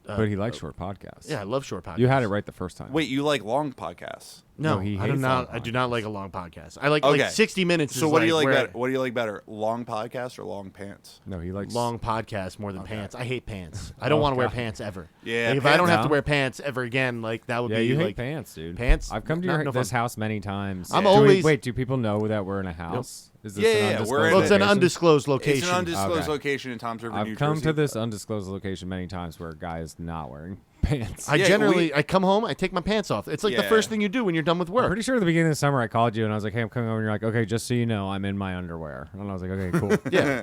But he likes short podcasts. Yeah, I love short podcasts. You had it right the first time. Wait, you like long podcasts? No, No, he I do hates not. long I do not like a long podcast. I like Okay. like 60 minutes. So is what do you like where- better? What do you like better? Long podcasts or long pants? No, he likes Long podcasts more than pants. I hate pants. I don't want to wear God. pants ever. Yeah, Like, if I don't have to pants- wear pants ever again, like that would Yeah, be you hate like pants, dude. pants? I've come to Not- your no this fun. house many times. I'm Do we- always- wait, do people know that we're in a house? Is this Yeah, an yeah, undisclosed we're in Well, it's an location? undisclosed location. It's an undisclosed Okay. location in Tom's River, New I've come Jersey. to this undisclosed location many times where a guy is not wearing pants. I Yeah, generally I come home, I take my pants off. It's like the Yeah. first thing you do when you're done with I'm work. pretty sure at the beginning of the summer I called you and I was like, "Hey, I'm coming over." And you're like, "Okay, just so you know, I'm in my underwear." And I was like, "Okay, cool." Yeah.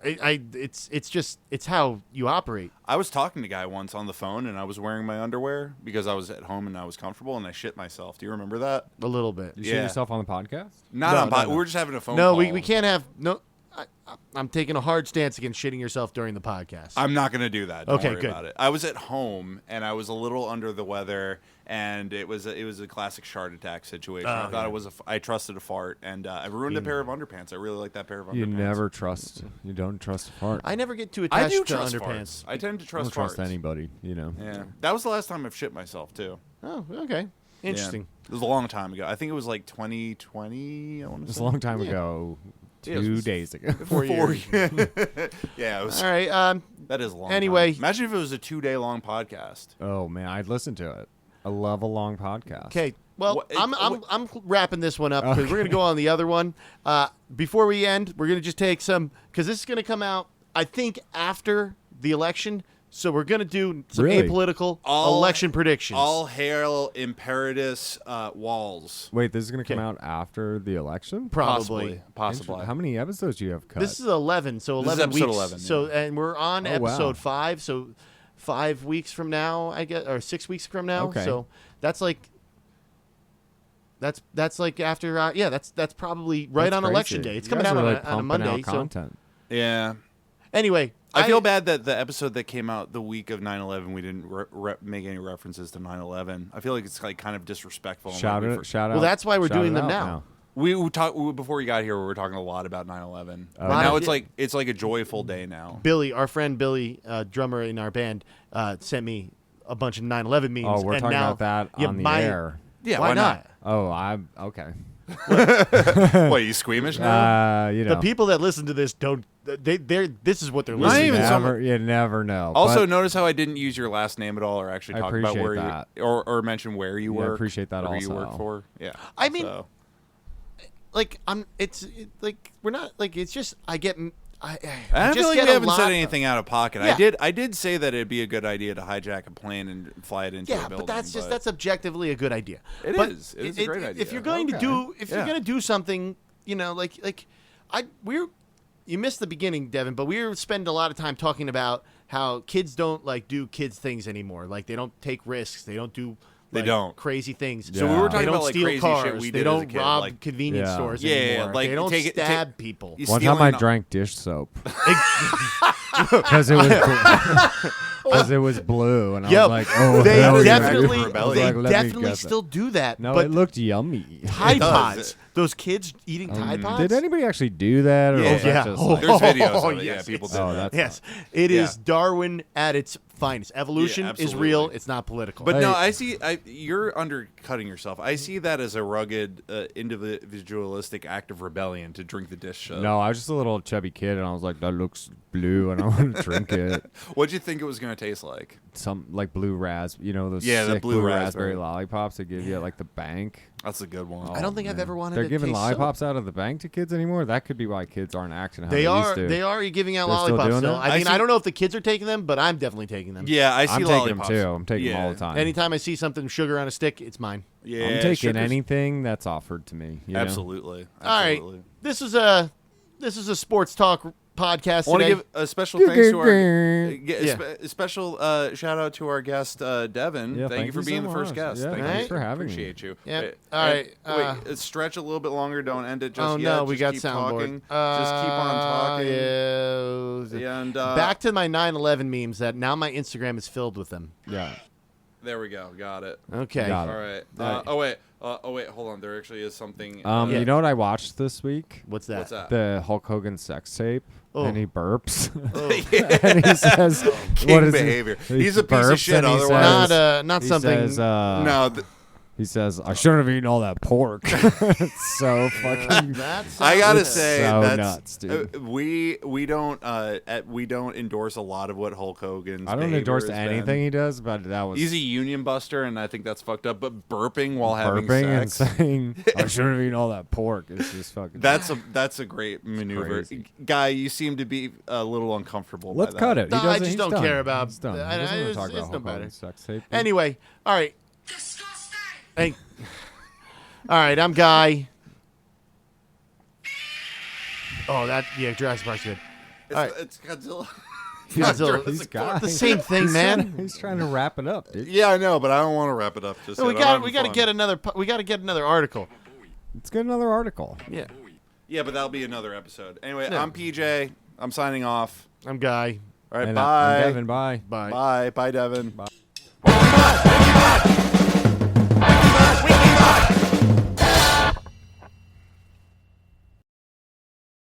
It's how you operate. I was talking to a guy once on the phone, and I was wearing my underwear because I was at home and I was comfortable, and I shit myself. Do you remember that? A little bit. You shit Yeah. yourself on the podcast? Not No, on no, pod. no. We were just having a phone No, call. we can't have no. I'm taking a hard stance against shitting yourself during the podcast. I'm not going to do that. Don't Okay, worry good. about it. I was at home, and I was a little under the weather, and it was a classic shark attack situation. I thought yeah. it was I trusted a fart, and I ruined a pair of underpants. I really like that pair of underpants. You never trust. You don't trust a fart. I never get too I attached do to trust underpants. farts. I tend to I trust don't trust farts. anybody. You know. Yeah, that was the last time I've shit myself too. Oh, okay. Interesting. Yeah. It was a long time ago. I think it was like 2020. I want to Just say a long time Yeah. ago. Yeah, it 2 was- days ago. 4 years. Yeah, it was. All right. That is a long. Anyway. time. Imagine if it was a 2-day long podcast. Oh man, I'd listen to it. I love a long podcast. Okay. Well, What- I'm wrapping this one up because we're gonna go on the other one. Before we end, we're gonna just take some because this is gonna come out I think after the election. So we're gonna do some Really? apolitical All- election predictions. All hail Imperatus Walls. Wait, this is gonna come Okay. out after the election? Probably. Possibly. How many episodes do you have cut? This is 11, so This is 11 episode weeks. 11, So yeah. and we're on Oh, wow. episode 5, so 5 weeks from now, I guess, or 6 weeks from now. Okay. So that's like that's like after yeah, that's probably right That's on election crazy. day. It's You coming guys out are, on, like, on a pumping Monday. out So content. Yeah. anyway, I feel bad that the episode that came out the week of 9/11, we didn't make any references to 9/11. I feel like it's like kind of disrespectful. and Shout like we it! Shout out! Well, that's why we're shout doing it them out now. We talked before you got here. We were talking a lot about 9/11. But Lot now of- it's like a joyful day now. Billy, our friend Billy, drummer in our band, sent me a bunch of 9/11 memes. Oh, we're and talking now, about that yeah, on the my- air. Yeah, why not? Oh, I'm okay. What, are you squeamish now? You know, The people that listen to this don't. They're this is what they're Not listening even to. some- you never know. Also, but notice how I didn't use your last name at all, or actually I talk about appreciate where that. you or mention where you Yeah, I work. appreciate that or who you also. work for. Yeah. I mean, So. like like we're not like it's just I just feel like get we a haven't lot said of- anything out of pocket. Yeah. I did say that it'd be a good idea to hijack a plane and fly it into a Yeah, building. but that's objectively a good idea. It But is. It is a great idea. If you're going to Okay. do, Yeah. you're going to do something, you know, you missed the beginning, Devin, but we were spending a lot of time talking about how kids don't like do kids things anymore. Like they don't take risks. They don't do. They like, don't. crazy things. So we were Yeah. talking They don't about like steal crazy cars. shit we they did as a don't kid. rob like, convenience Yeah. stores Yeah, anymore. like, they don't take it- stab take- people. you One time I stealing- drank dish soap because it was blue, and I Yep. was like, "Oh, they hell yeah, definitely, dude." I was they like, "Let me definitely guess it." still do that. No, but it looked yummy. Tide does. Pods. Those kids eating Tide Pods. Did anybody actually do that? Or Yeah. was that Yeah. just Oh, like- There's videos Oh, of it. yes, Yeah, people it's- did Oh, that. that's- Yes, it is Yeah. Darwin at its finest. Evolution is absolutely. real. It's not political. But Hey. no, I see. You're undercutting yourself. I see that as a rugged, individualistic act of rebellion to drink the dish soap. No, I was just a little chubby kid, and I was like, "That looks blue," and I want to drink it. What'd you think it was going to taste like? Some like blue you know, those Yeah, the sick blue blue raspberry. raspberry lollipops they give you at like the bank. That's a good one. I don't think I've ever wanted. They're to giving taste lollipops out of the bank to kids anymore. That could be why kids aren't acting how They they are. used to. They are giving out They're still lollipops. doing Still. that? I I mean, see- I don't know if the kids are taking them, but I'm definitely taking them. Yeah, I see I'm taking them lollipops. too. I'm taking them Yeah. all the time. Anytime I see something sugar on a stick, it's mine. Yeah, I'm taking sugar's- anything that's offered to me. You know? Absolutely. All right. Absolutely. This is a sports talk podcast I want to today. give a special thanks to our Yeah. a special shout out to our guest Devin. Yeah, thank you for so being the first much. guest. Yeah, Thank thanks you. for having me. Appreciate you. Yeah. Wait, All right, wait, stretch a little bit longer. Don't end it just Oh yet. no, we Just got keep soundboard. talking. Just keep on talking. Yeah. And Back to my 9/11 memes. That now my Instagram is filled with them. Yeah. there we go. Got it. Okay. Got it. All right. Right. Oh wait. Hold on. There actually is something. Yeah. You know what I watched this week? What's that? What's that? The Hulk Hogan sex tape, Oh. and he burps, Oh. and he says, King "What is behavior. He He's a piece of burps shit. and he Otherwise, says- Not he something. Says, no. he says, "I shouldn't have eaten all that pork." It's so fucking. That's I gotta It's say so that's nuts, dude. we don't endorse a lot of what Hulk Hogan's. I don't behavior endorse has anything been. he does, but that was He's a union buster, and I think that's fucked up. But burping while having burping sex. and saying, "I shouldn't have eaten all that pork." It's just fucking. That's a great maneuver, crazy. guy. You seem to be a little uncomfortable. Let's by cut that. it. No, He I doesn't- just he's don't done. care about- He's done. He I- doesn't want it's- to talk it's about no Hulk better. Hogan's sex tape. Anyway, all right. Hey. All right, I'm Guy. Oh, Jurassic Park's good. It's, All right. it's Godzilla. Godzilla. He's got The same thing, man. He's trying to wrap it up, dude. Yeah, I know, but I don't want to wrap it up. Just We yet. I'm got having we got to fun. get another article. Let's get another article. Yeah. Yeah, but that'll be another episode. Anyway, Yeah. I'm PJ. I'm signing off. I'm Guy. All right, And bye. I'm Devin, bye. Bye. Bye. Bye, Devin. Wiki